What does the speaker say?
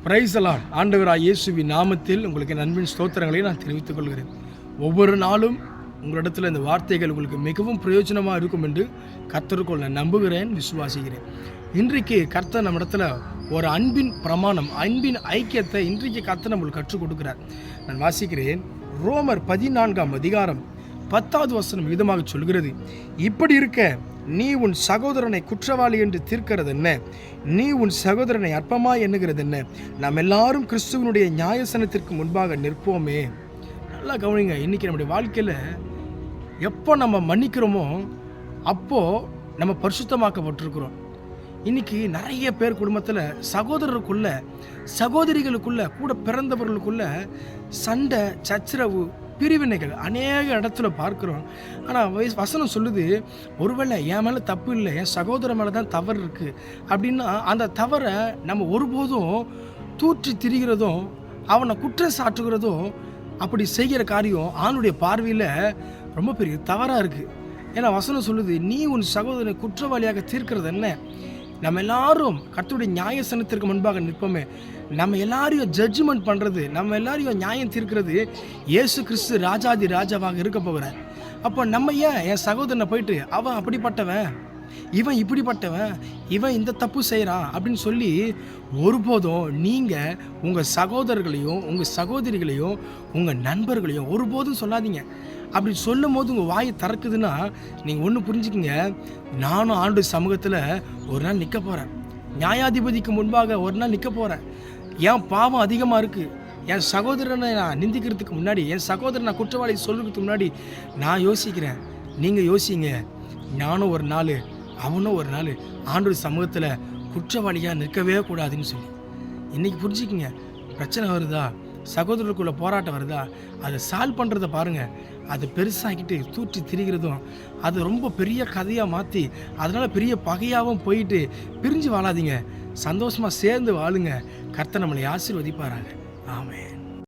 Praise the Lord. ஆண்டவராகிய இயேசுவின் நாமத்தில் உங்களுக்கு அன்பின் ஸ்தோத்திரங்களை நான் தெரிவித்துக் கொள்கிறேன். ஒவ்வொரு நாளும் உங்களிடத்தில் இந்த வார்த்தைகள் உங்களுக்கு மிகவும் பிரயோஜனமாக இருக்கும் என்று கர்த்தருக்குள் நான் நம்புகிறேன், விசுவாசிக்கிறேன். இன்றைக்கு கர்த்தர் நம்ம இடத்துல ஒரு அன்பின் பிரமாணம், அன்பின் ஐக்கியத்தை இன்றைக்கு கர்த்தர் நம்மளுக்கு கற்றுக் கொடுக்கிறார். நான் வாசிக்கிறேன். ரோமர் 14ஆம் அதிகாரம் 10வது வசனம் விதமாக சொல்கிறது, இப்படி இருக்க நீ உன் சகோதரனை குற்றவாளி என்று தீர்க்கிறது என்ன? நீ உன் சகோதரனை அற்பமா எண்ணுகிறது என்ன? நாம் எல்லாரும் கிறிஸ்துவனுடைய நியாயசனத்திற்கு முன்பாக நிற்போமே. நல்லா கவனிங்க. இன்றைக்கி நம்முடைய வாழ்க்கையில் எப்போ நம்ம மன்னிக்கிறோமோ அப்போது நம்ம பரிசுத்தமாக்கப்பட்டிருக்கிறோம். இன்றைக்கி நிறைய பேர் குடும்பத்தில் சகோதரருக்குள்ள, சகோதரிகளுக்குள்ள, கூட பிறந்தவர்களுக்குள்ள சண்டை, சச்சரவு, பிரிவினைகள் அநேக இடத்துல பார்க்குறோம். ஆனால் வசனம் சொல்லுது, ஒருவேளை என் மேலே தப்பு இல்லை, என் சகோதரன் மேலே தான் தவறு இருக்குது அப்படின்னா அந்த தவறை நம்ம ஒருபோதும் தூற்றி திரிகிறதும் அவனை குற்றம் சாட்டுகிறதும் அப்படி செய்கிற காரியம் ஆணுடைய பார்வையில் ரொம்ப பெரிய தவறாக இருக்குது. ஏன்னா வசனம் சொல்லுது, நீ உன் சகோதரனை குற்றவாளியாக தீர்க்கிறது என்ன? நம்ம எல்லாரும் கர்த்தருடைய நியாயசனத்திற்கு முன்பாக நிற்போமே. நம்ம எல்லாரையும் ஜட்ஜ்மெண்ட் பண்ணுறது, நம்ம எல்லாரையும் நியாயம் தீர்க்கிறது இயேசு கிறிஸ்து ராஜாதி ராஜாவாக இருக்க போகிறார். அப்போ நம்ம ஏன் என் சகோதரனை போயிட்டு அவன் அப்படிப்பட்டவன், இவன் இப்படிப்பட்டவன், இவன் இந்த தப்பு செய்கிறான் அப்படின்னு சொல்லி ஒருபோதும் நீங்கள் உங்கள் சகோதரர்களையும் உங்கள் சகோதரிகளையும் உங்கள் நண்பர்களையும் ஒருபோதும் சொல்லாதீங்க. அப்படி சொல்லும் போது உங்கள் வாயை திறக்குதுன்னா நீங்கள் ஒன்று புரிஞ்சுக்கிங்க, நானும் ஆண்டு சமூகத்தில் ஒரு நாள் நிற்க போகிறேன், நியாயாதிபதிக்கு முன்பாக ஒரு நாள் நிற்க போகிறேன். என் பாவம் அதிகமாக இருக்குது, என் சகோதரனை நான் நிந்திக்கிறதுக்கு முன்னாடி, என் சகோதரனை நான் குற்றவாளி சொல்கிறதுக்கு முன்னாடி நான் யோசிக்கிறேன். நீங்கள் யோசிங்க, நானும் ஒரு நாள், அவனும் ஒரு நாள் ஆண்டு சமூகத்தில் குற்றவாளியாக நிற்கவே கூடாதுன்னு சொல்லி. இன்றைக்கி புரிஞ்சுக்கிங்க, பிரச்சனை வருதா, சகோதரருக்குள்ள போராட்டம் வருதா, அதை சால்வ் பண்ணுறதை பாருங்கள். அதை பெருசாகிட்டு தூற்றி திரிகிறதும் அது ரொம்ப பெரிய கதையாக மாற்றி அதனால் பெரிய பகையாகவும் போயிட்டு பிரிஞ்சு வாழாதீங்க. சந்தோஷமாக சேர்ந்து வாழுங்க. கர்த்தர் நம்மளை ஆசீர்வதிப்பாராங்க. ஆமென்.